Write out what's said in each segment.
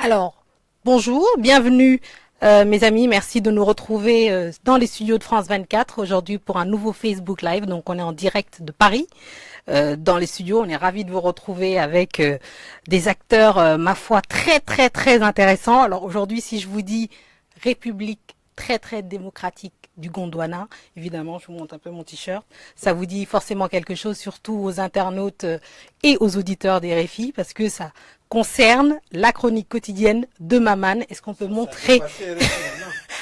Alors, bonjour, bienvenue mes amis, merci de nous retrouver dans les studios de France 24 aujourd'hui pour un nouveau Facebook Live. Donc on est en direct de Paris, dans les studios, on est ravis de vous retrouver avec des acteurs, ma foi, très intéressants. Alors aujourd'hui, si je vous dis République très démocratique du Gondwana, évidemment, je vous montre un peu mon t-shirt, ça vous dit forcément quelque chose, surtout aux internautes et aux auditeurs des RFI, parce que ça concerne la chronique quotidienne de Maman. Est-ce qu'on peut montrer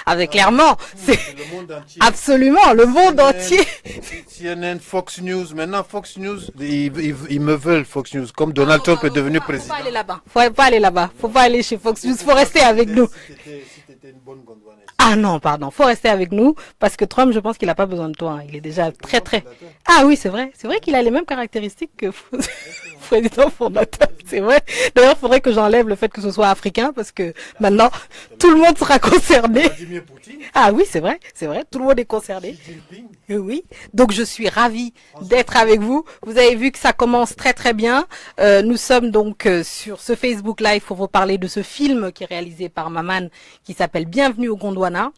avec clairement, c'est le monde entier. Absolument, le monde entier. CNN, Fox News, maintenant Fox News, ils me veulent Fox News, comme Donald Trump est devenu président. Faut pas aller là-bas, faut pas aller là-bas, faut pas aller chez Fox News, faut rester avec nous. Si t'étais une bonne gondwanaise. Ah non, pardon, faut rester avec nous, parce que Trump, je pense qu'il n'a pas besoin de toi, hein. Il est déjà très... Ah oui, c'est vrai qu'il a les mêmes caractéristiques que président fondateur, c'est vrai. D'ailleurs, il faudrait que j'enlève le fait que ce soit africain, parce que maintenant, tout le monde sera concerné. Vladimir Poutine, Ah oui, c'est vrai, tout le monde est concerné. Xi Jinping. Oui, donc je suis ravie d'être avec vous. Vous avez vu que ça commence très bien. Nous sommes donc sur ce Facebook Live pour vous parler de ce film qui est réalisé par Maman, qui s'appelle Bienvenue au Gondwana.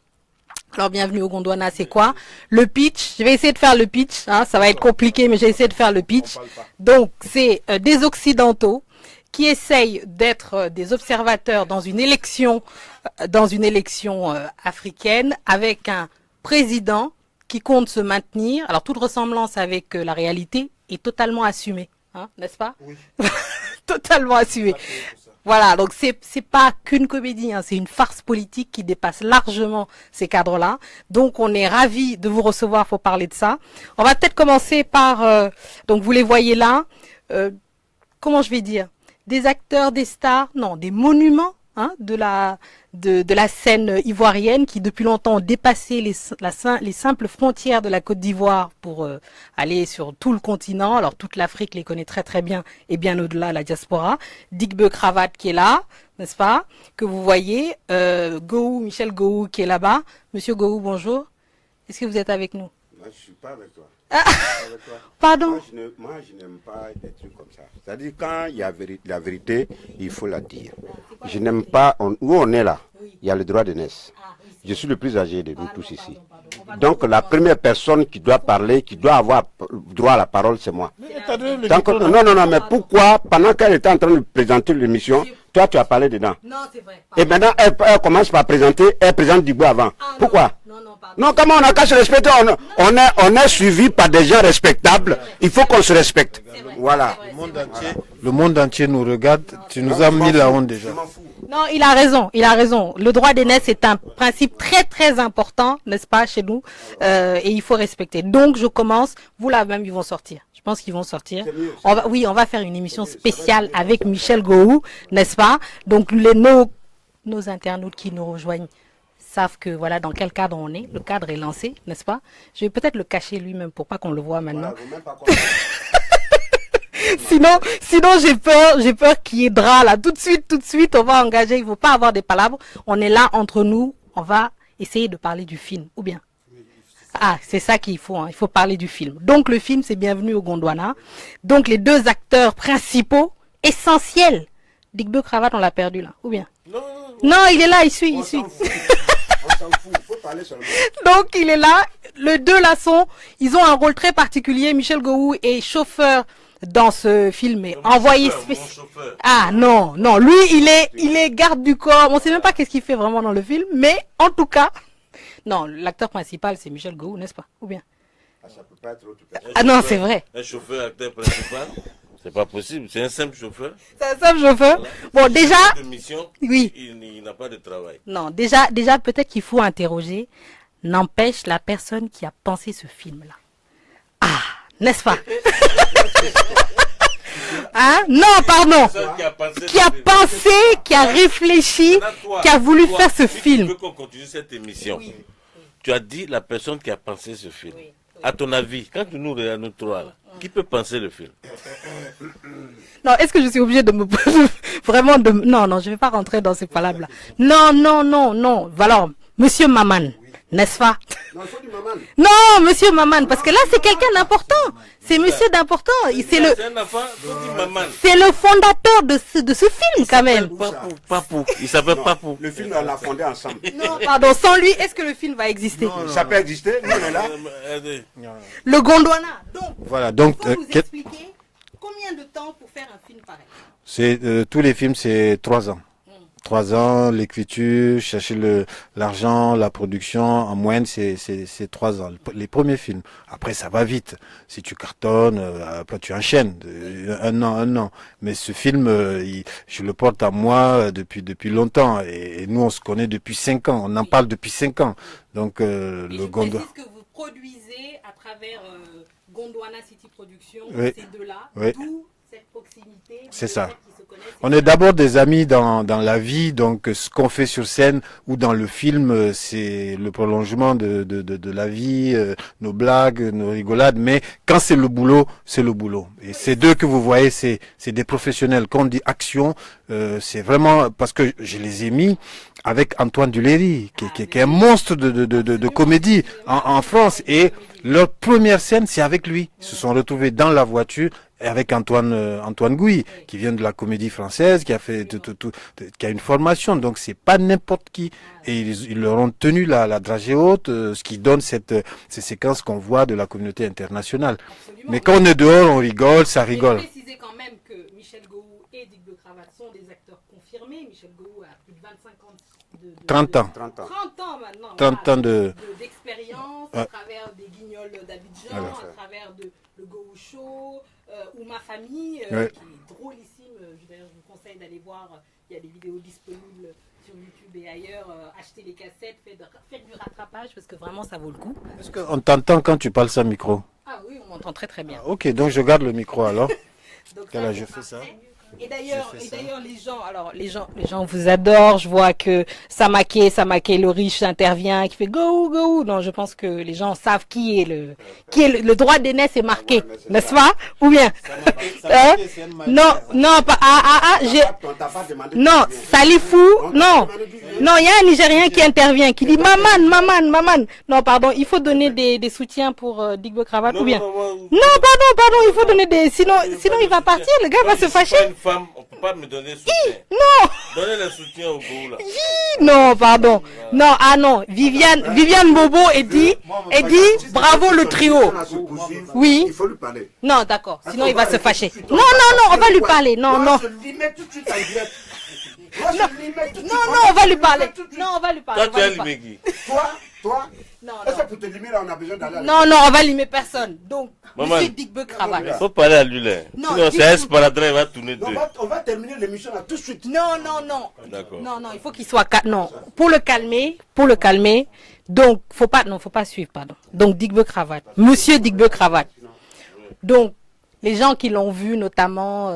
Alors, Bienvenue au Gondwana, c'est quoi? Le pitch, je vais essayer de faire le pitch, hein, ça va être compliqué, mais j'ai essayé de faire le pitch. Donc, c'est des Occidentaux qui essayent d'être des observateurs dans une élection africaine avec un président qui compte se maintenir. Alors, toute ressemblance avec la réalité est totalement assumée, hein, n'est-ce pas? Oui. Totalement assumée. Voilà, donc c'est pas qu'une comédie, hein, c'est une farce politique qui dépasse largement ces cadres-là. Donc on est ravis de vous recevoir pour parler de ça. On va peut-être commencer par, donc vous les voyez là, comment je vais dire, des acteurs, des stars, non, des monuments, hein, de la scène ivoirienne qui depuis longtemps ont dépassé les simples frontières de la Côte d'Ivoire pour aller sur tout le continent. Alors toute l'Afrique les connaît très bien et bien au-delà, la diaspora. Digbe Cravate qui est là, n'est-ce pas, que vous voyez, Gowou, Michel Gowou qui est là-bas. Monsieur Gowou, bonjour. Est-ce que vous êtes avec nous? Moi, je suis pas avec toi. Ah, Je suis pas avec toi. pardon. Moi, je n'aime pas des trucs comme ça. C'est-à-dire, quand il y a la vérité, il faut la dire. Je n'aime pas, où on est là, il y a le droit de naissance. Je suis le plus âgé de nous tous ici. Donc, la première personne qui doit parler, qui doit avoir droit à la parole, c'est moi. Donc, non, mais pourquoi, pendant qu'elle était en train de présenter l'émission, toi, tu as parlé dedans? Non, c'est vrai. Et maintenant, elle commence par présenter, elle présente Digbo avant. Pourquoi? Pardon. Non, comment on n'a qu'à se respecter? On est suivi par des gens respectables. Il faut qu'on se respecte. Voilà. Le monde entier nous regarde. Tu nous as mis la honte déjà. Non, il a raison. Le droit d'aînesse est un principe très important, n'est-ce pas, chez nous, et il faut respecter. Donc, je commence. Vous là même, ils vont sortir. Je pense qu'ils vont sortir. On va faire une émission spéciale avec Michel Gowou, n'est-ce pas? Donc, nos internautes qui nous rejoignent savent que voilà dans quel cadre on est. Le cadre est lancé, n'est-ce pas? Je vais peut-être le cacher lui-même pour pas qu'on le voit maintenant. Sinon j'ai peur qu'il y ait drap là. Tout de suite, on va engager. Il faut pas avoir des palabres. On est là entre nous. On va essayer de parler du film, ou bien. Ah, c'est ça qu'il faut. Hein. Il faut parler du film. Donc le film, c'est Bienvenue au Gondwana. Donc les deux acteurs principaux, essentiels. Digbe Cravate, on l'a perdu là, ou bien? Non, il est là, il suit. On s'en fout, faut parler seulement. Donc il est là. Les deux là ils ont un rôle très particulier. Michel Gowou est chauffeur dans ce film, est envoyé spécial. Ah non, lui il est garde du corps. On sait même pas qu'est-ce qu'il fait vraiment dans le film, mais en tout cas, non, l'acteur principal c'est Michel Gowou, n'est-ce pas? Ou bien? Ah, ça peut pas être autre personne. Ah non, c'est vrai. Un chauffeur acteur principal, c'est pas possible. C'est un simple chauffeur. C'est un simple chauffeur. Bon, déjà, De mission, oui. il n'a pas de travail. Non, déjà peut-être qu'il faut interroger. N'empêche la personne qui a pensé ce film-là. Ah, n'est-ce pas? Hein? Non, pardon. Qui a réfléchi, qui a voulu faire ce film. Tu veux qu'on continue cette émission? Oui. Tu as dit la personne qui a pensé ce film. Oui. À ton avis, quand tu nous regardes, nous trois, là, qui peut penser le film? Non, est-ce que je suis obligée de me vraiment de non, je vais pas rentrer dans ces palabres-là. Non. Alors, Monsieur Maman, N'est-ce pas? Non, il faut du maman. Non, monsieur Maman, parce que là, c'est quelqu'un d'important. C'est monsieur d'important. C'est un enfant, faut dire maman. C'est le fondateur de ce film, quand même. Papou. Il s'appelle Papou. Le film, on l'a fondé ensemble. Non, pardon, sans lui, est-ce que le film va exister? Ça peut exister, nous on est là. Le Gondwana. Donc, Voilà, donc il faut vous expliquer combien de temps pour faire un film pareil? c'est tous les films, c'est 3 ans. 3 ans, l'écriture, chercher l'argent, la production, en moyenne, c'est 3 ans. Les premiers films. Après, ça va vite. Si tu cartonnes, après tu enchaînes. Un an. Mais ce film, je le porte à moi depuis longtemps. Et nous, on se connaît depuis 5 ans. On en parle depuis 5 ans. Donc, le Gondwana. Je précise que vous produisez à travers Gondwana City Production, Oui. ces deux-là, Oui. d'où cette proximité. C'est d'où ça. le fait qu'ils se connaissent. On est d'abord des amis dans la vie, donc ce qu'on fait sur scène ou dans le film, c'est le prolongement de la vie, nos blagues, nos rigolades, mais quand c'est le boulot, c'est le boulot. Et ces deux que vous voyez, c'est des professionnels. Quand on dit action, c'est vraiment parce que je les ai mis avec Antoine Duléry, qui est un monstre de comédie en France, et leur première scène, c'est avec lui. Ils se sont retrouvés dans la voiture avec Antoine Gouy, qui vient de la comédie française, qui a fait qui a une formation, donc c'est pas n'importe qui. Et ils leur ont tenu la dragée haute, ce qui donne ces séquences qu'on voit de la communauté internationale. Absolument. Mais quand on est dehors, on rigole, ça rigole. Je vais préciser quand même que Michel Gou et Dick de Cravate sont des acteurs confirmés. Michel Gou a plus de 25 ans 30 ans. 30 ans. 30 ans maintenant. 30 ans d'expérience Ouais. à travers des guignols d'Abidjan, Voilà. à travers le Go Show, ou Ma Famille, Ouais. qui est drôlissime. D'ailleurs, je vous conseille d'aller voir. Il y a des vidéos disponibles sur YouTube et ailleurs. Achetez les cassettes, faites du rattrapage parce que vraiment ça vaut le coup. Est-ce qu'on t'entend quand tu parles sans micro? Ah oui, on m'entend très très bien. Ok, donc je garde le micro alors. Donc Voilà, ça, je c'est fais ça. parfait. Et d'ailleurs, les gens vous adorent. Je vois que Samake le riche intervient, qui fait go. Non, je pense que les gens savent qui est le droit d'aînès est marqué, n'est-ce pas? Ou bien? Hein? Non, pas, On t'a pas demandé. non, Salifou, non, il y a un Nigérien qui intervient, qui dit maman. Non, pardon, il faut donner des soutiens pour Digbo Cravate ou bien? Non, pardon, il faut donner sinon il va partir, le gars va se fâcher. Femme, on peut pas me donner soutien. Non, Donnez le soutien au Gou là. non, pardon. Non, Viviane Bobo et dit, bravo le trio. Oui. Il faut lui parler. Non, d'accord, sinon il va se fâcher. Non, on va lui parler. Non. Moi, je l'y mets tout de suite en direct. Moi, je l'y mets tout de suite. Non, on va lui parler. Non, on va lui parler. Toi, tu as Libégui. Toi, Non, est-ce que pour te limer là, on a besoin d'aller à non, on va limer personne. Donc, Maman. monsieur Digbe Cravate. Il faut parler à lui là. Non, Sinon, c'est un sparadrap, il va tourner deux. On va terminer l'émission là tout de suite. Non. D'accord. Non, il faut qu'il soit non, pour le calmer. Donc, faut pas suivre, pardon. Donc, Digbe Cravate. Monsieur Digbe Cravate. Donc, les gens qui l'ont vu notamment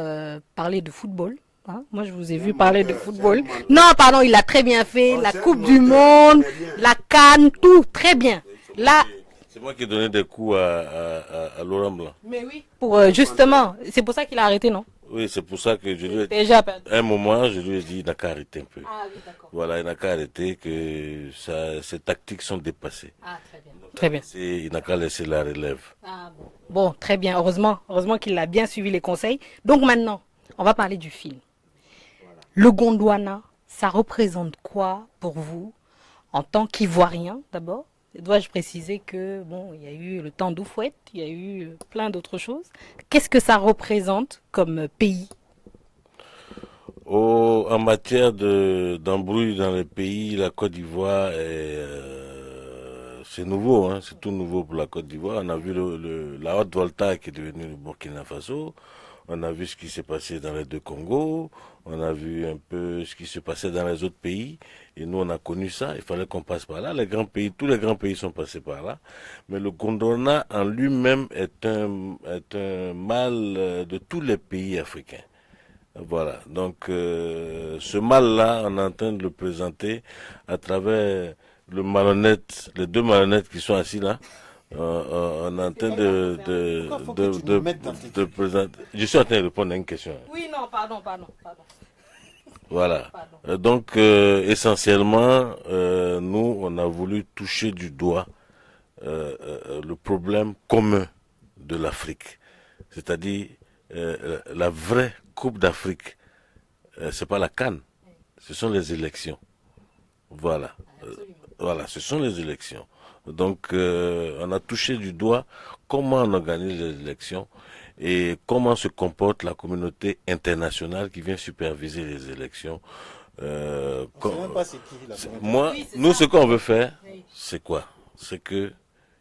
parler de football. Hein, moi, je vous ai vu parler de football. Non, pardon, il a très bien fait. La Coupe du Monde, la CAN, tout, très bien. Là, C'est moi qui ai donné des coups à Laurent Blanc. mais oui. Pour justement, c'est pour ça qu'il a arrêté, non? Oui, c'est pour ça que je lui ai dit. Déjà perdu. À un moment, je lui ai dit, il n'a qu'à arrêter un peu. Ah oui, d'accord. Voilà, il n'a qu'à arrêter, que ses tactiques sont dépassées. Ah, très bien. Très bien. Il n'a qu'à laisser la relève. Ah, bon. Bon, très bien. Heureusement qu'il a bien suivi les conseils. Donc maintenant, on va parler du film. Le Gondwana, ça représente quoi pour vous en tant qu'Ivoirien d'abord? Dois-je préciser que bon, il y a eu le temps d'Oufouette, il y a eu plein d'autres choses. Qu'est-ce que ça représente comme pays? En matière d'embrouille dans les pays, la Côte d'Ivoire c'est nouveau, hein, c'est tout nouveau pour la Côte d'Ivoire. On a vu la haute volta qui est devenue le Burkina Faso. On a vu ce qui s'est passé dans les deux Congos. On a vu un peu ce qui se passait dans les autres pays. Et nous, on a connu ça. Il fallait qu'on passe par là. Tous les grands pays sont passés par là. Mais le Gondwana en lui-même est un mal de tous les pays africains. Voilà. Donc, ce mal-là, on est en train de le présenter à travers les deux malhonnêtes qui sont assis là. On est en train de présenter. Je suis en train de répondre à une question. Oui, non, pardon. Voilà. Donc, essentiellement, nous, on a voulu toucher du doigt le problème commun de l'Afrique. C'est-à-dire, la vraie Coupe d'Afrique, c'est pas la CAN, ce sont les élections. Voilà. Voilà, ce sont les élections. Donc, on a touché du doigt comment on organise les élections et comment se comporte la communauté internationale qui vient superviser les élections. Moi, nous, ce qu'on veut faire, c'est quoi? C'est que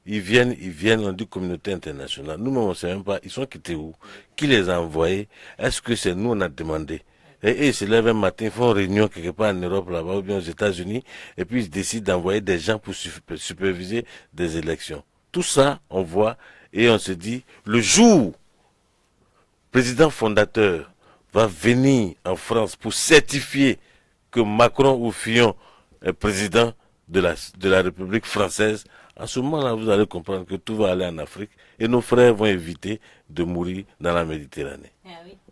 ils viennent, on dit communauté internationale. Nous-mêmes, on ne sait même pas, ils sont quittés où? Qui les a envoyés? Est-ce que c'est nous, on a demandé? Et ils se lèvent un matin, ils font une réunion quelque part en Europe, là-bas, ou bien aux États-Unis, et puis ils décident d'envoyer des gens pour superviser des élections. Tout ça, on voit, et on se dit, le jour, le président fondateur va venir en France pour certifier que Macron ou Fillon est président de la République française, à ce moment-là, vous allez comprendre que tout va aller en Afrique et nos frères vont éviter de mourir dans la Méditerranée.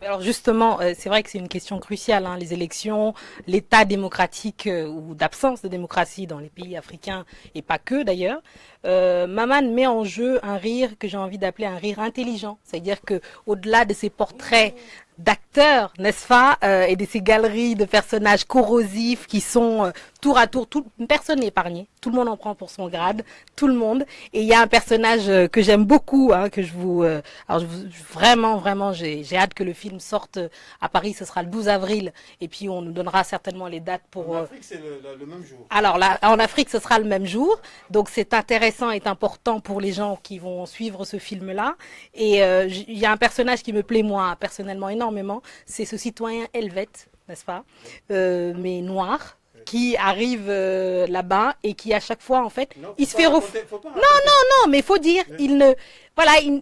Alors justement, c'est vrai que c'est une question cruciale, hein, les élections, l'état démocratique ou d'absence de démocratie dans les pays africains et pas que d'ailleurs. Maman met en jeu un rire que j'ai envie d'appeler un rire intelligent, c'est-à-dire que au-delà de ces portraits d'acteurs, n'est-ce pas, et de ces galeries de personnages corrosifs qui sont tour à tour, personne n'est épargné, tout le monde en prend pour son grade, tout le monde. Et il y a un personnage que j'aime beaucoup, hein, que vraiment, j'ai hâte que le film sorte à Paris, ce sera le 12 avril, et puis on nous donnera certainement les dates pour... En Afrique, c'est le même jour. Alors là, en Afrique, ce sera le même jour, donc c'est intéressant et important pour les gens qui vont suivre ce film-là. Et il y a un personnage qui me plaît, moi, personnellement, énormément, c'est ce citoyen helvète, n'est-ce pas, mais noir, qui arrive là-bas et qui à chaque fois en fait il se fait non, mais il faut dire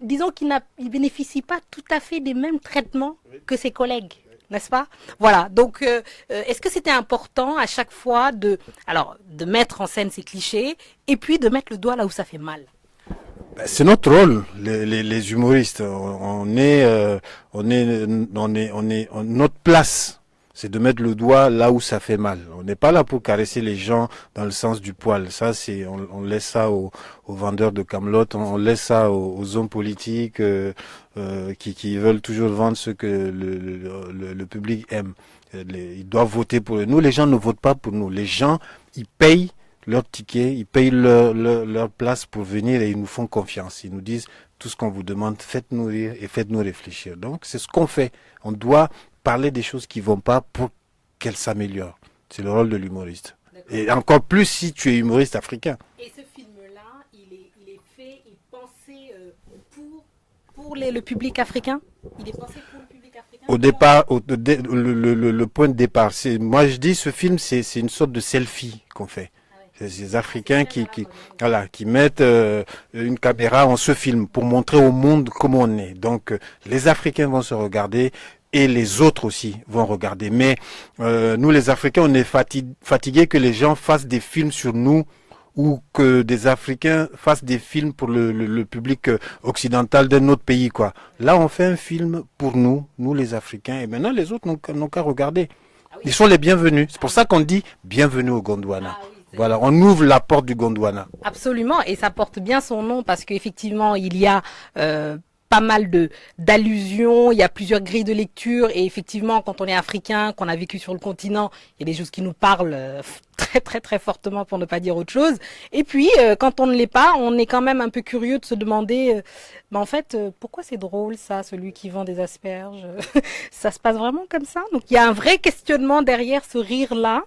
disons qu'il bénéficie pas tout à fait des mêmes traitements que ses collègues, n'est-ce pas? Voilà, donc est-ce que c'était important à chaque fois de mettre en scène ces clichés et puis de mettre le doigt là où ça fait mal? C'est notre rôle, les humoristes. Notre place, c'est de mettre le doigt là où ça fait mal. On n'est pas là pour caresser les gens dans le sens du poil. Ça, on laisse ça aux vendeurs de camelotes, on laisse ça aux hommes politiques qui veulent toujours vendre ce que le public aime. Ils doivent voter pour nous. Les gens ne votent pas pour nous. Les gens, ils payent leur ticket, ils payent leur place pour venir et ils nous font confiance. Ils nous disent tout ce qu'on vous demande, faites-nous rire et faites-nous réfléchir. Donc, c'est ce qu'on fait. On doit parler des choses qui vont pas pour qu'elles s'améliorent. C'est le rôle de l'humoriste. Et encore plus si tu es humoriste africain. Et ce film-là, il est fait et pensé pour le public africain? Il est pensé pour le public africain? Au départ, le point de départ, moi je dis ce film, c'est une sorte de selfie qu'on fait. C'est ces Africains qui mettent une caméra en ce film pour montrer au monde comment on est. Donc les Africains vont se regarder et les autres aussi vont regarder. Mais nous les Africains, on est fatigués que les gens fassent des films sur nous ou que des Africains fassent des films pour le public occidental d'un autre pays, quoi. Là, on fait un film pour nous les Africains, et maintenant les autres n'ont qu'à regarder. Ils sont les bienvenus. C'est pour ça qu'on dit bienvenue au Gondwana. Voilà, on ouvre la porte du Gondwana. Absolument, et ça porte bien son nom parce qu'effectivement, il y a pas mal d'allusions, il y a plusieurs grilles de lecture, et effectivement, quand on est africain, qu'on a vécu sur le continent, il y a des choses qui nous parlent très très très fortement, pour ne pas dire autre chose. Et puis, quand on ne l'est pas, on est quand même un peu curieux de se demander, en fait, pourquoi c'est drôle ça, celui qui vend des asperges? Ça se passe vraiment comme ça? Donc il y a un vrai questionnement derrière ce rire-là,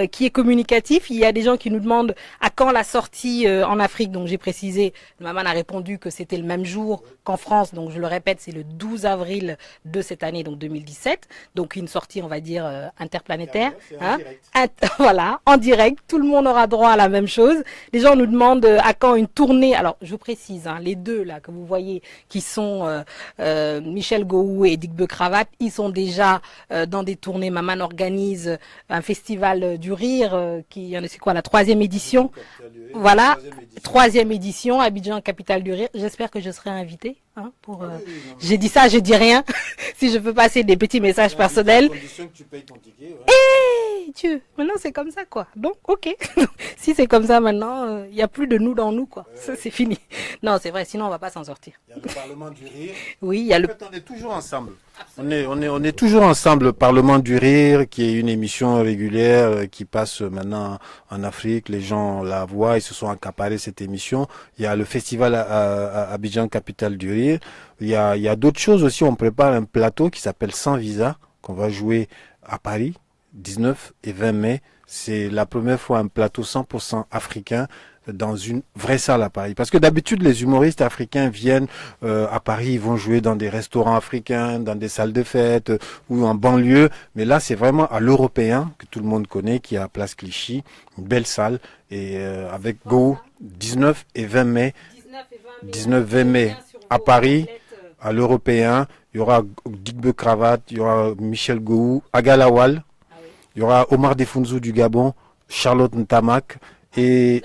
qui est communicatif. Il y a des gens qui nous demandent à quand la sortie en Afrique. Donc j'ai précisé, maman a répondu que c'était le même jour qu'en France. Donc je le répète, c'est le 12 avril de cette année, donc 2017. Donc une sortie, on va dire, interplanétaire. Hein? Voilà, en en direct. Tout le monde aura droit à la même chose. Les gens nous demandent à quand une tournée. Alors, je vous précise, hein, les deux là que vous voyez, qui sont Michel Gou et Dick Cravate, ils sont déjà dans des tournées. Maman organise un festival du rire qui, c'est quoi, la 3e édition. Voilà, 3e édition, Abidjan, capitale du rire. J'espère que je serai invitée. Hein, j'ai dit ça, je dis rien. Si je peux passer des petits messages personnels. Dieu, maintenant c'est comme ça quoi. Donc ok, si c'est comme ça maintenant, il y a plus de nous dans nous quoi. Ça c'est fini. Non c'est vrai, sinon on va pas s'en sortir. Il y a le Parlement du rire. Oui, il y a le. En fait, on est toujours ensemble. On est toujours ensemble. Le Parlement du rire, qui est une émission régulière qui passe maintenant en Afrique. Les gens la voient, ils se sont accaparés cette émission. Il y a le festival à Abidjan, capitale du rire. Il y a d'autres choses aussi. On prépare un plateau qui s'appelle Sans Visa, qu'on va jouer à Paris, 19 et 20 mai. C'est la première fois un plateau 100% africain dans une vraie salle à Paris. Parce que d'habitude, les humoristes africains viennent à Paris, ils vont jouer dans des restaurants africains, dans des salles de fête ou en banlieue. Mais là, c'est vraiment à l'Européen, que tout le monde connaît, qui est à Place Clichy. Une belle salle. Et avec Go, 19 et 20 mai. 19-20 mai à Paris, à l'Européen. Il y aura Dick Cravate, il y aura Michel Gou, Agalawal. Il y aura Omar Defunzu du Gabon, Charlotte Ntamak et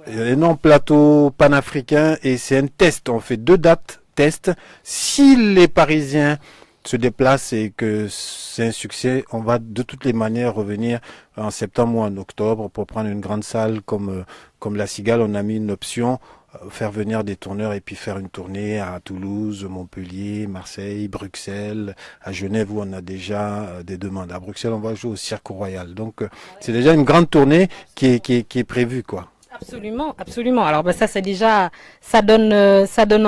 un énorme plateau panafricain. Et c'est un test. On fait 2 dates test. Si les Parisiens se déplacent et que c'est un succès, on va de toutes les manières revenir en septembre ou en octobre pour prendre une grande salle comme la Cigale. On a mis une option, faire venir des tourneurs et puis faire une tournée à Toulouse, Montpellier, Marseille, Bruxelles, à Genève où on a déjà des demandes. À Bruxelles, on va jouer au Cirque Royal. Donc c'est déjà une grande tournée qui est prévue quoi. Absolument, absolument. Alors ça c'est déjà, ça donne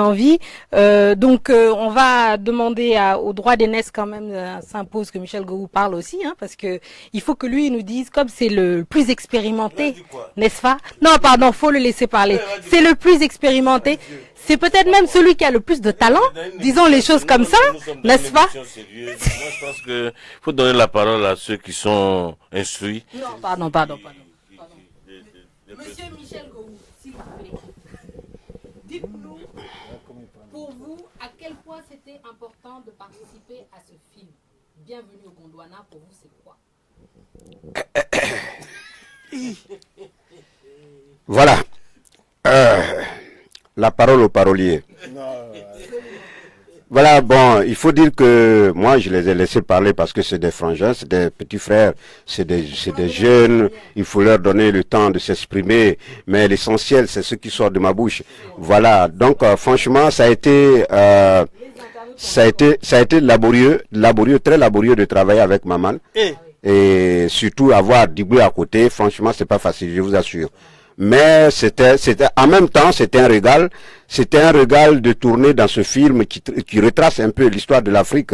envie. Donc on va demander au droit d'aînesse quand même s'impose que Michel Gou parle aussi, hein, parce que il faut que lui nous dise, comme c'est le plus expérimenté, n'est-ce pas? Non, pardon, faut le laisser parler. C'est le plus expérimenté. C'est peut-être même celui qui a le plus de talent, disons les choses comme ça, n'est-ce pas? Moi, je pense que faut donner la parole à ceux qui sont instruits. Non, pardon. Monsieur Michel Gou, s'il vous plaît, dites-nous, pour vous, à quel point c'était important de participer à ce film. Bienvenue au Gondwana, pour vous, c'est quoi? Voilà. La parole au parolier. Voilà, bon, il faut dire que moi, je les ai laissés parler parce que c'est des frangins, c'est des petits frères, c'est des jeunes, il faut leur donner le temps de s'exprimer, mais l'essentiel, c'est ce qui sort de ma bouche. Voilà, donc franchement, ça a été laborieux, très laborieux de travailler avec Maman. Et surtout avoir Dibou à côté, franchement, c'est pas facile, je vous assure. Mais c'était en même temps c'était un régal de tourner dans ce film qui retrace un peu l'histoire de l'Afrique.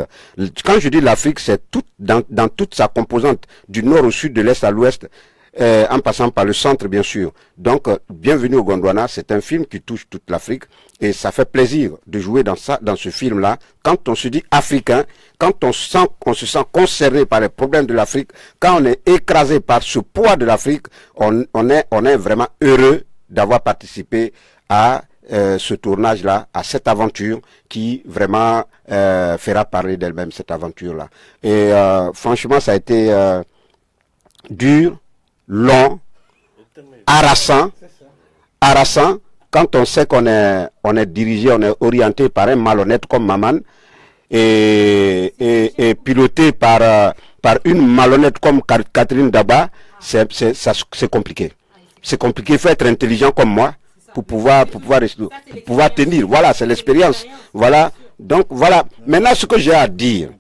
Quand je dis l'Afrique, c'est dans toute sa composante, du nord au sud, de l'est à l'ouest, en passant par le centre bien sûr. Donc bienvenue au Gondwana, c'est un film qui touche toute l'Afrique et ça fait plaisir de jouer dans ce film là. Quand on se dit africain, quand on se sent concerné par les problèmes de l'Afrique, quand on est écrasé par ce poids de l'Afrique, on est vraiment heureux d'avoir participé à ce tournage là, à cette aventure qui vraiment fera parler d'elle-même, cette aventure là. Et franchement ça a été dur, long, harassant, quand on sait qu'on est dirigé, on est orienté par un malhonnête comme Maman et piloté par une malhonnête comme Catherine Daba, c'est compliqué. C'est compliqué, il faut être intelligent comme moi pour pouvoir tenir. Voilà, c'est l'expérience. Voilà. Donc voilà. Maintenant ce que j'ai à dire,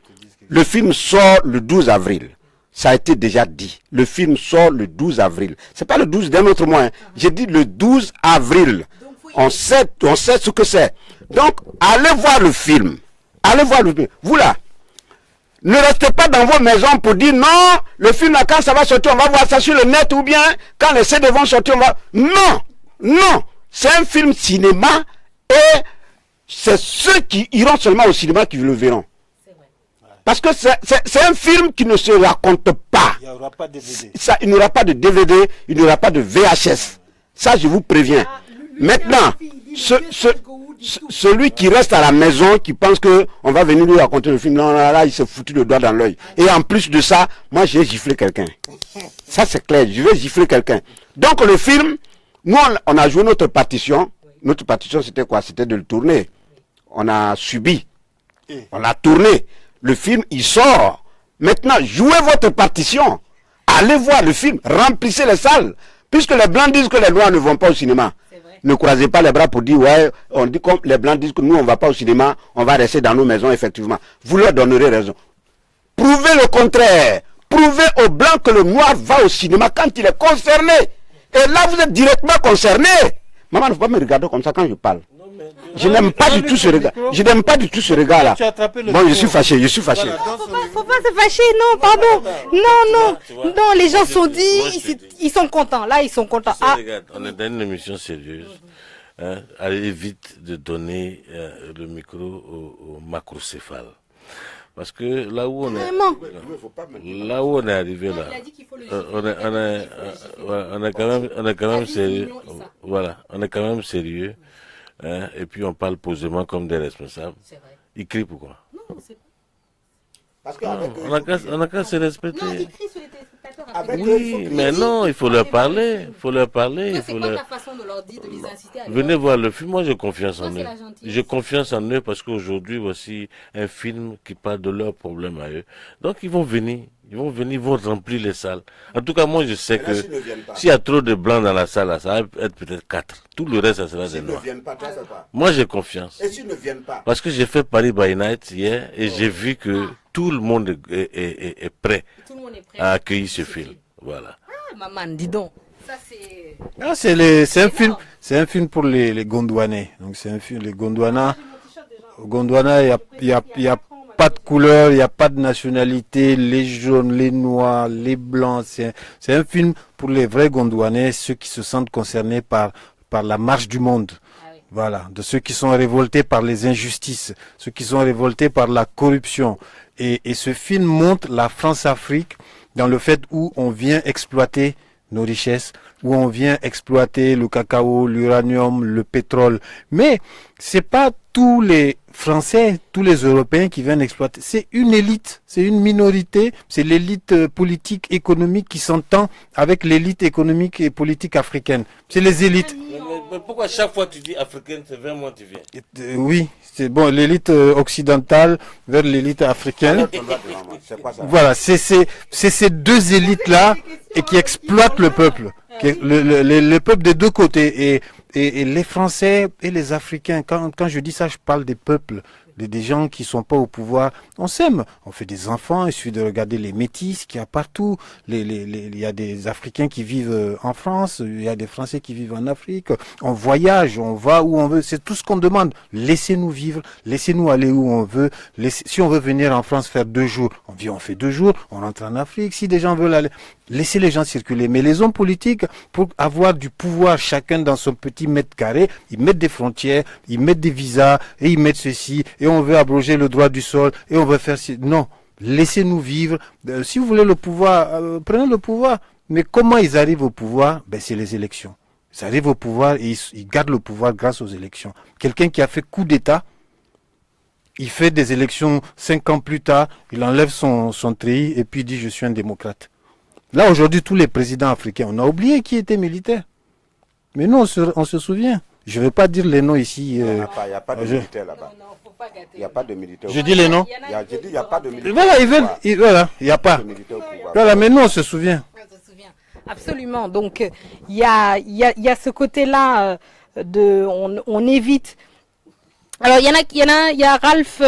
le film sort le 12 avril. Ça a été déjà dit. Le film sort le 12 avril. C'est pas le 12 d'un autre mois. Hein. J'ai dit le 12 avril. On sait ce que c'est. Donc, allez voir le film. Allez voir le film. Vous là, ne restez pas dans vos maisons pour dire non, le film là, quand ça va sortir, on va voir ça sur le net ou bien quand les CD vont sortir, on va... Non. C'est un film cinéma et c'est ceux qui iront seulement au cinéma qui le verront. Parce que c'est un film qui ne se raconte pas. Il n'y aura pas de DVD. Il n'y aura pas de DVD, il n'y aura pas de VHS. Ça, je vous préviens. Maintenant, celui qui reste à la maison, qui pense que on va venir lui raconter le film, non, là, il s'est foutu le doigt dans l'œil. Et en plus de ça, moi, j'ai giflé quelqu'un. Ça, c'est clair, je vais gifler quelqu'un. Donc, le film, nous, on a joué notre partition. Notre partition, c'était quoi? C'était de le tourner. On a subi. On l'a tourné. Le film, il sort. Maintenant, jouez votre partition. Allez voir le film. Remplissez les salles. Puisque les Blancs disent que les Noirs ne vont pas au cinéma. Ne croisez pas les bras pour dire, ouais, on dit comme les Blancs disent que nous, on ne va pas au cinéma, on va rester dans nos maisons, effectivement. Vous leur donnerez raison. Prouvez le contraire. Prouvez aux Blancs que le Noir va au cinéma quand il est concerné. Et là, vous êtes directement concerné. Maman, ne faut pas me regarder comme ça quand je parle. Je n'aime pas du tout ce regard. Je n'aime pas du tout ce regard-là. Bon, je suis fâché, je suis fâché. Faut pas se fâcher, non, pardon. Non, les gens sont dit, ils sont contents. Là, ils sont contents. Ah. Regarde, on est dans une émission sérieuse. Hein, allez vite de donner le micro au macrocéphale. Parce que là où on est arrivé là, on est quand même sérieux. Voilà, on est quand même sérieux. Hein, et puis on parle posément comme des responsables. Ils crient pourquoi? Non, c'est pas. Parce on n'a qu'à se respecter. Non, ils crient sur les téléspectateurs. Oui, mais non, il faut leur parler. Il faut leur parler. C'est quoi ta façon de leur dire, de les inciter à venez voir le film. Moi, j'ai confiance en eux. J'ai confiance en eux parce qu'aujourd'hui, voici un film qui parle de leurs problèmes à eux. Donc, ils vont venir. Ils vont remplir les salles. En tout cas, moi, je sais que s'il y a trop de blancs dans la salle, là, ça va être peut-être 4. Tout le reste, ça sera des noirs. Moi, j'ai confiance. Et s'ils ne viennent pas? Parce que j'ai fait Paris by Night hier et j'ai vu que tout le monde est prêt à accueillir ce film. Voilà. Ah, maman, dis donc. Ça, c'est un film pour les Gondwanais. Donc, c'est un film, les Gondwana, il y a pas de couleur, il n'y a pas de nationalité, les jaunes, les noirs, les blancs. C'est un film pour les vrais Gondwanais, ceux qui se sentent concernés par la marche du monde. Voilà, de ceux qui sont révoltés par les injustices, ceux qui sont révoltés par la corruption. Et ce film montre la France-Afrique dans le fait où on vient exploiter nos richesses, où on vient exploiter le cacao, l'uranium, le pétrole. Mais c'est pas tous les Français, tous les Européens qui viennent exploiter. C'est une élite, c'est une minorité, c'est l'élite politique, économique qui s'entend avec l'élite économique et politique africaine. C'est les élites. Mais pourquoi chaque fois tu dis africaine, c'est vers moi tu viens? Oui, c'est bon, l'élite occidentale vers l'élite africaine. Voilà, c'est ces deux élites-là et qui exploitent le peuple. Le peuple des deux côtés. Et les Français et les Africains, quand je dis ça, je parle des peuples, des gens qui sont pas au pouvoir. On s'aime, on fait des enfants, il suffit de regarder les métis qu'il y a partout. Il y a des Africains qui vivent en France, il y a des Français qui vivent en Afrique. On voyage, on va où on veut, c'est tout ce qu'on demande. Laissez-nous vivre, laissez-nous aller où on veut. Si on veut venir en France faire 2 jours, on vient, on fait 2 jours, on rentre en Afrique. Si des gens veulent aller, laissez les gens circuler. Mais les hommes politiques, pour avoir du pouvoir chacun dans son petit mètre carré, ils mettent des frontières, ils mettent des visas, et ils mettent ceci, et on veut abroger le droit du sol, et on veut faire ci. Non, laissez-nous vivre. Si vous voulez le pouvoir, prenez le pouvoir. Mais comment ils arrivent au pouvoir? C'est les élections. Ils arrivent au pouvoir et ils gardent le pouvoir grâce aux élections. Quelqu'un qui a fait coup d'État, il fait des élections 5 ans plus tard, il enlève son treillis et puis il dit je suis un démocrate. Là aujourd'hui tous les présidents africains, on a oublié qui était militaire. Mais nous on se souvient. Je ne vais pas dire les noms ici. Il n'y a pas de militaires là-bas. Il n'y a pas de militaires. Je dis les noms. Il n'y a pas de militaires. Voilà, il n'y a pas. Voilà, mais nous on se souvient. Absolument. Donc il y a ce côté-là on évite. Alors il y a Ralph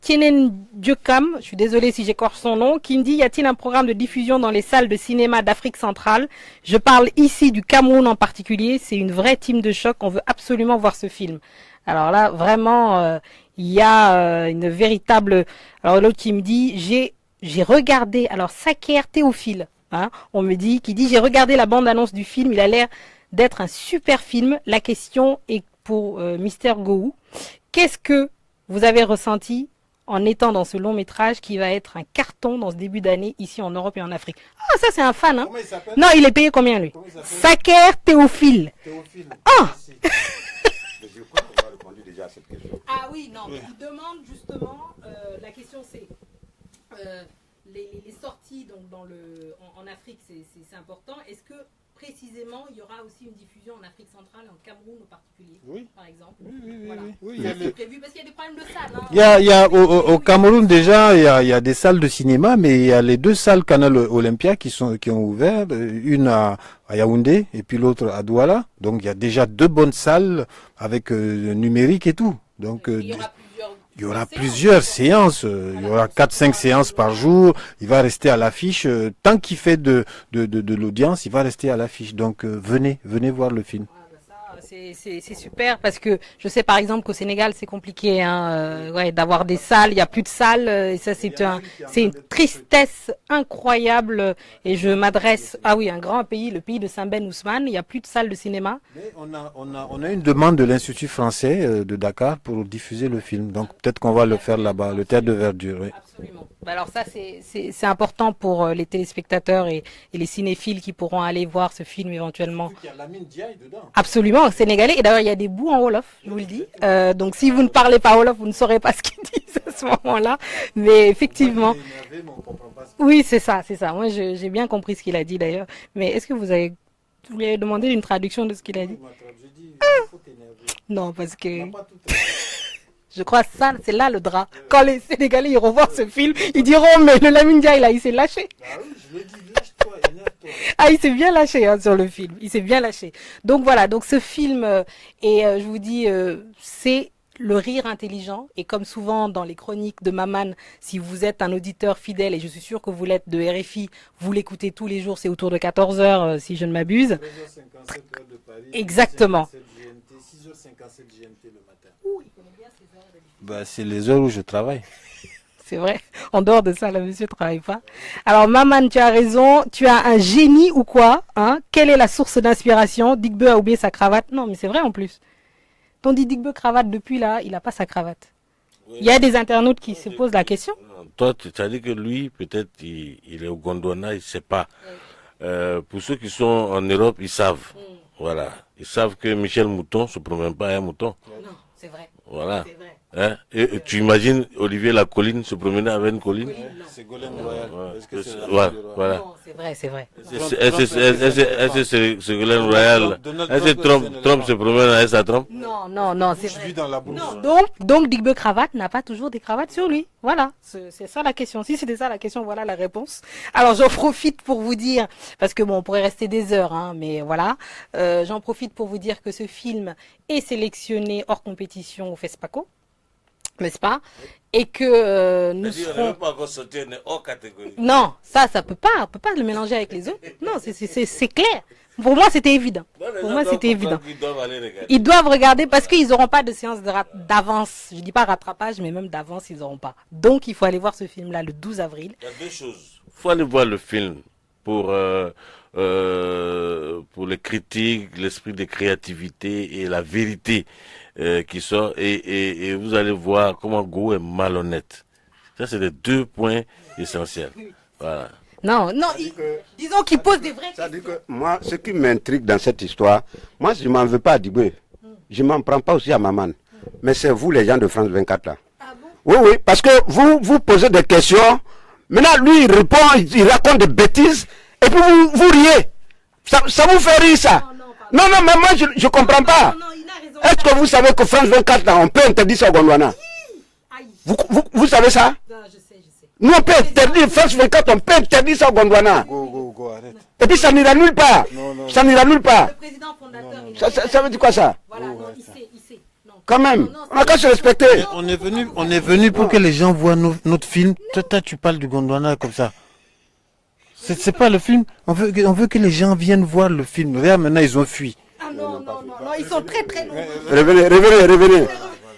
Tienen Diokam, je suis désolée si j'écorche son nom, qui me dit y a-t-il un programme de diffusion dans les salles de cinéma d'Afrique centrale? Je parle ici du Cameroun en particulier, c'est une vraie team de choc, on veut absolument voir ce film. Alors là vraiment il y a une véritable. Alors l'autre qui me dit j'ai regardé, alors Saker Théophile, hein, on me dit, qui dit j'ai regardé la bande-annonce du film, il a l'air d'être un super film. La question est pour Mister Gou. Qu'est-ce que vous avez ressenti en étant dans ce long métrage qui va être un carton dans ce début d'année ici en Europe et en Afrique. Ah, ça c'est un fan, hein. Comment il s'appelle? Non, il est payé combien lui? Saker Théophile. Mais je crois qu'on a répondu déjà à cette question. Ah oui, non, mais il demande justement, la question c'est, les sorties donc, en Afrique, c'est important. Est-ce que précisément, il y aura aussi une diffusion en Afrique centrale, en Cameroun en particulier, Oui. par exemple? Oui, Ça, c'est prévu parce qu'il y a des problèmes de salles. Hein. Il y a au Cameroun déjà, il y a des salles de cinéma, mais il y a les deux salles Canal Olympia qui ont ouvert, une à Yaoundé et puis l'autre à Douala. Donc il y a déjà deux bonnes salles avec numérique et tout. Donc il y aura plusieurs séances, il y aura 4-5 séances par jour, il va rester à l'affiche, tant qu'il fait de l'audience, il va rester à l'affiche. Donc venez voir le film. C'est super parce que je sais par exemple qu'au Sénégal c'est compliqué d'avoir des salles, il n'y a plus de salles et ça c'est une tristesse incroyable et je m'adresse un grand pays, le pays de Saint-Ben Ousmane, il n'y a plus de salles de cinéma. Mais on a une demande de l'Institut français de Dakar pour diffuser le film, donc peut-être qu'on va le faire là-bas, le théâtre de verdure. Oui. Absolument. Alors ça c'est important pour les téléspectateurs et les cinéphiles qui pourront aller voir ce film éventuellement. Il y a Lamine Diaye dedans. Absolument, sénégalais. Et d'ailleurs, il y a des bouts en Wolof, je vous le dis. Donc, si vous ne parlez pas Wolof, vous ne saurez pas ce qu'ils disent à ce moment-là. Mais effectivement. Oui, c'est ça. Moi, j'ai bien compris ce qu'il a dit d'ailleurs. Mais est-ce que vous lui avez demandé une traduction de ce qu'il a dit? Non, parce que. Je crois que ça, c'est là le drap. Quand les Sénégalais ils revoient ce film, ils diront mais le Lamine Diaye là, il s'est lâché. Ah oui, je l'ai dit, lâche-toi, énerve-toi. Ah, il s'est bien lâché sur le film. Il s'est bien lâché. Donc voilà, donc ce film je vous dis, c'est le rire intelligent. Et comme souvent dans les chroniques de Maman, si vous êtes un auditeur fidèle, et je suis sûr que vous l'êtes de RFI, vous l'écoutez tous les jours, c'est autour de 14h si je ne m'abuse. 13h57 heure de Paris. Exactement. 6h57 GMT le matin. C'est les heures où je travaille. C'est vrai. En dehors de ça, le monsieur ne travaille pas. Alors, Maman, tu as raison. Tu as un génie ou quoi, hein? Quelle est la source d'inspiration? Digbe a oublié sa cravate. Non, mais c'est vrai en plus. On dit Digbe cravate depuis là, il n'a pas sa cravate. Oui. Il y a des internautes qui se posent la question. Toi, tu as dit que lui, peut-être, il est au Gondwana, il ne sait pas. Oui. Pour ceux qui sont en Europe, ils savent. Voilà. Ils savent que Michel Mouton ne se promène pas à un mouton. Non, c'est vrai. Voilà. C'est vrai. Hein? Et tu imagines Olivier Lacolline se promener avec une colline? C'est Golem Royal. Voilà. Non, c'est vrai. Est-ce que c'est Golem Royal? Est-ce que Trump se promène avec sa trompe? Non, c'est vrai. Dans la bouche. Non, donc Digbe Cravate n'a pas toujours des cravates sur lui. Voilà, c'est ça la question. Si c'était ça la question, voilà la réponse. Alors j'en profite pour vous dire, parce que bon, on pourrait rester des heures, hein, mais voilà, j'en profite pour vous dire que ce film est sélectionné hors compétition au FESPACO. N'est-ce pas? Et que nous serons... pas encore sorti, on est hors catégorie. Non, ça peut pas. On peut pas le mélanger avec les autres. Non, c'est clair. Pour moi, c'était évident. Ils doivent regarder parce qu'ils n'auront pas de séance d'avance. Je dis pas rattrapage, mais même d'avance, ils n'auront pas. Donc, il faut aller voir ce film-là le 12 avril. Il y a deux choses. Il faut aller voir le film pour les critiques, l'esprit de créativité et la vérité qui sort et vous allez voir comment Go est malhonnête. Ça, c'est les deux points essentiels. Voilà. Non, disons qu'il pose des vraies questions. Ça dit que moi, ce qui m'intrigue dans cette histoire, moi, je ne m'en veux pas à Digbe. Je ne m'en prends pas aussi à Maman. Mais c'est vous, les gens de France 24, là. Ah bon? Oui, parce que vous posez des questions. Maintenant, lui, il répond, il raconte des bêtises. Et puis, vous riez. Ça vous fait rire, ça? Non, mais moi, je ne comprends pas. Est-ce que vous savez que France 24, là, on peut interdire ça au Gondwana? Vous savez ça? Non, je sais. Nous, on peut interdire France 24, on peut interdire ça au Gondwana. Go, arrête. Et puis, ça n'ira nulle part. Non. Ça n'ira nulle part. Le président fondateur... Ça veut dire quoi, ça? Voilà, non, il sait. Non. Quand même, on n'a qu'à se respecter. On est venu pour que les gens voient notre film. Toi, tu parles du Gondwana comme ça. C'est pas le film. On veut que les gens viennent voir le film. Regarde, maintenant, ils ont fui. Ah non, ils sont très très nombreux.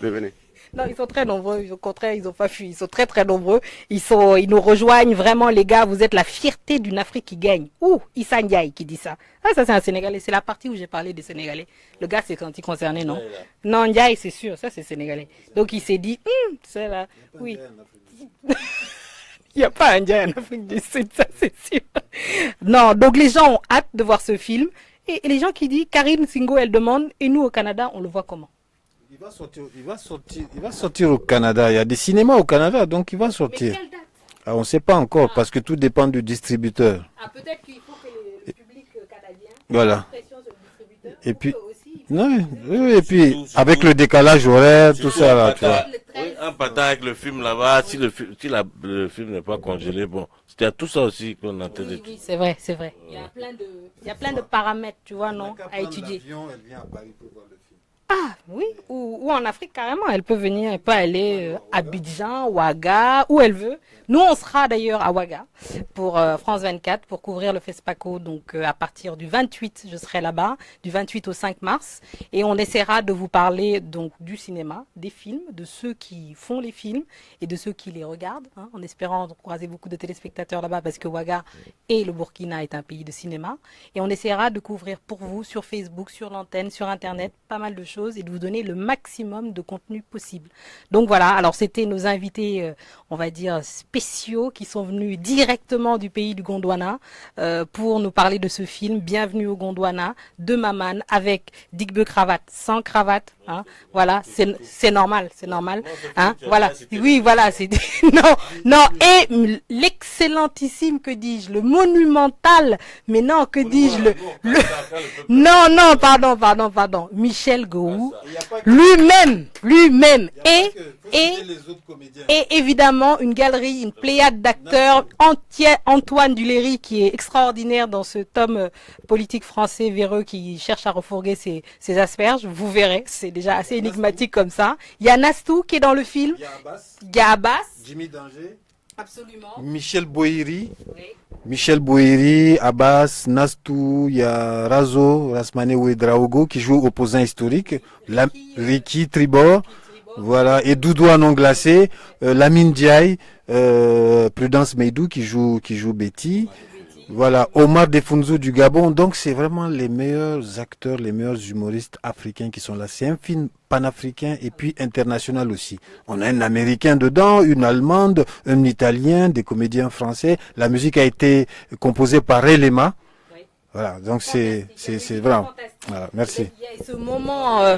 Revenez. Non, ils sont très nombreux. Au contraire, ils ont pas fui. Ils sont très très nombreux. Ils nous rejoignent vraiment, les gars. Vous êtes la fierté d'une Afrique qui gagne. Ouh, Issa Ndiaye qui dit ça. Ah, ça c'est un Sénégalais. C'est la partie où j'ai parlé des Sénégalais. Le gars c'est quand il concernait, non? Non, Ndiaye, c'est sûr. Ça c'est Sénégalais. Donc il s'est dit, c'est là. Oui. Il n'y a pas un Ndiaye en Afrique du Sud, ça c'est sûr. Non, donc les gens ont hâte de voir ce film. Et les gens qui disent, Karine Singo, elle demande, et nous au Canada, on le voit comment? Il va sortir au Canada. Il y a des cinémas au Canada, donc il va Mais sortir. quelle date? Ah, on ne sait pas encore parce que tout dépend du distributeur. Ah, peut-être qu'il faut que le public canadien Voilà. pression sur le distributeur. Et puis, aussi, non, oui, et puis avec le décalage horaire, tout ça là, tu vois. Oui, en partant avec le film là-bas, si le film n'est pas congelé, bon, c'était tout ça aussi qu'on a entendu. oui, c'est vrai, c'est vrai. Il y a plein de paramètres, tu vois, non, à étudier. Elle vient à Paris pour voir le film. Ah, oui, ou en Afrique carrément, elle peut venir, elle peut aller à Abidjan, Ouaga, où elle veut. Nous, on sera d'ailleurs à Ouaga pour France 24 pour couvrir le FESPACO. Donc, à partir du 28, je serai là-bas, du 28 au 5 mars. Et on essaiera de vous parler donc du cinéma, des films, de ceux qui font les films et de ceux qui les regardent, hein, en espérant croiser beaucoup de téléspectateurs là-bas parce que Ouaga et le Burkina est un pays de cinéma. Et on essaiera de couvrir pour vous sur Facebook, sur l'antenne, sur Internet, pas mal de choses et de vous donner le maximum de contenu possible. Donc voilà, alors c'était nos invités, on va dire, spéciaux qui sont venus directement du pays du Gondwana pour nous parler de ce film Bienvenue au Gondwana de Maman avec Digbe cravate, sans cravate, hein. Voilà, c'est normal, hein. Voilà, oui, voilà, c'est non et l'excellentissime, que dis-je, le monumental, mais non, que dis-je, non, pardon, Michel Gou, lui-même et évidemment une galerie, une pléiade d'acteurs entière, Antoine Duléry qui est extraordinaire dans ce tome politique français véreux qui cherche à refourguer ses asperges. Vous verrez, c'est déjà assez énigmatique comme ça. Il y a Nastou qui est dans le film. Il y a Abbas. Jimmy Danger. Absolument. Michel Boiri. Oui. Michel Boiri, Abbas, Nastou, il y a Rasmane Ouedraogo qui joue opposant historique. Ricky Tribord. Voilà, et Doudou à non glacé, Lamine Diaye, Prudence Meidou qui joue Betty. Voilà, Omar Defunzo du Gabon. Donc c'est vraiment les meilleurs acteurs, les meilleurs humoristes africains qui sont là. C'est un film panafricain et puis international aussi. On a un Américain dedans, une Allemande, un Italien, des comédiens français. La musique a été composée par Elema. Voilà, donc c'est vraiment. Voilà, merci. Il y a ce moment.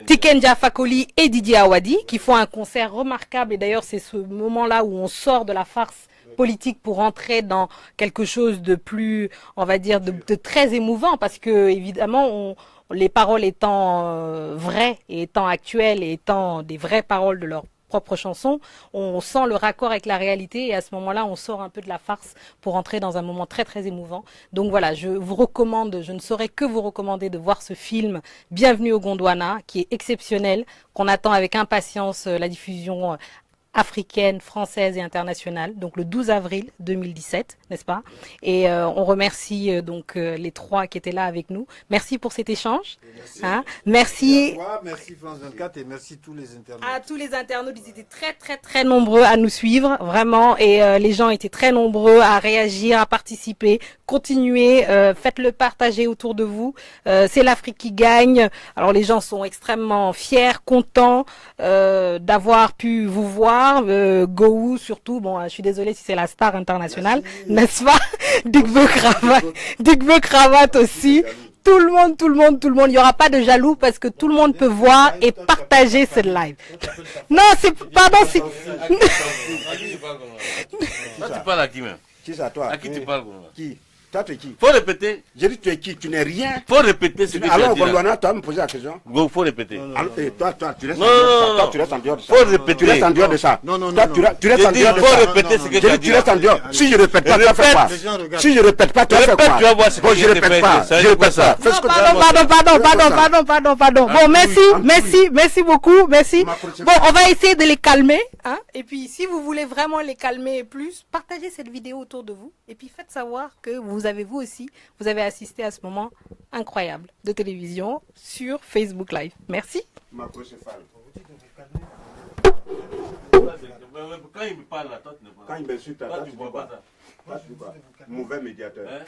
Tiken Jah Fakoly et Didier Awadi qui font un concert remarquable et d'ailleurs c'est ce moment-là où on sort de la farce politique pour entrer dans quelque chose de plus, on va dire, de très émouvant parce que évidemment les paroles étant vraies et étant actuelles et étant des vraies paroles de leur propre chanson, on sent le raccord avec la réalité et à ce moment-là, on sort un peu de la farce pour entrer dans un moment très très émouvant. Donc voilà, je vous recommande, je ne saurais que vous recommander de voir ce film Bienvenue au Gondwana, qui est exceptionnel, qu'on attend avec impatience la diffusion africaine, française et internationale, donc le 12 avril 2017, n'est-ce pas? Et on remercie donc les trois qui étaient là avec nous. Merci pour cet échange. Merci. Merci France 24 et merci tous les internautes. À tous les internautes, ils étaient très très très nombreux à nous suivre, vraiment, et les gens étaient très nombreux à réagir, à participer. Continuez, faites-le partager autour de vous. C'est l'Afrique qui gagne. Alors les gens sont extrêmement fiers, contents d'avoir pu vous voir. Gou surtout, bon, je suis désolée si c'est la star internationale, n'est-ce pas? Digbe Cravate aussi. Tout le monde. Il n'y aura pas de jaloux parce que tout le monde peut voir et partager cette live. Non, pardon, c'est. Tu parles à qui même? Qui c'est à toi? À qui tu parles? Qui? Toi, tu es qui? Faut répéter. J'ai dit, tu es qui? Tu n'es rien. Faut répéter ce que tu as Alors, dit là. Gondwana, tu vas me poser la question. Go, faut répéter. Alors, toi, tu restes Non, en dehors de ça. non, Toi, non. tu restes en dehors de ça. Faut répéter. Tu restes en dehors de ça. Non, non, Toi, non, tu restes en J'ai dit, dehors de faut ça. répéter ce que tu J'ai as dit, dit tu là. restes en dehors. Si je répète pas, tu vas faire quoi? Les gens regardent. Si je répète pas, tu vas faire Répète, quoi? tu vas voir ce Bon, que je j'ai répète fait. pas. Ça, Je répète ça. pas. Fais ce que tu Pardon. Bon, merci beaucoup. Bon, on va essayer de les calmer, hein. Et puis, si vous voulez vraiment les calmer plus, partagez cette vidéo autour de vous. Et puis, faites savoir que vous vous aussi, vous avez assisté à ce moment incroyable de télévision sur Facebook Live. Merci. Quand il me parle, là, toi, tu ne vois pas ça. Mauvais médiateur. Hein?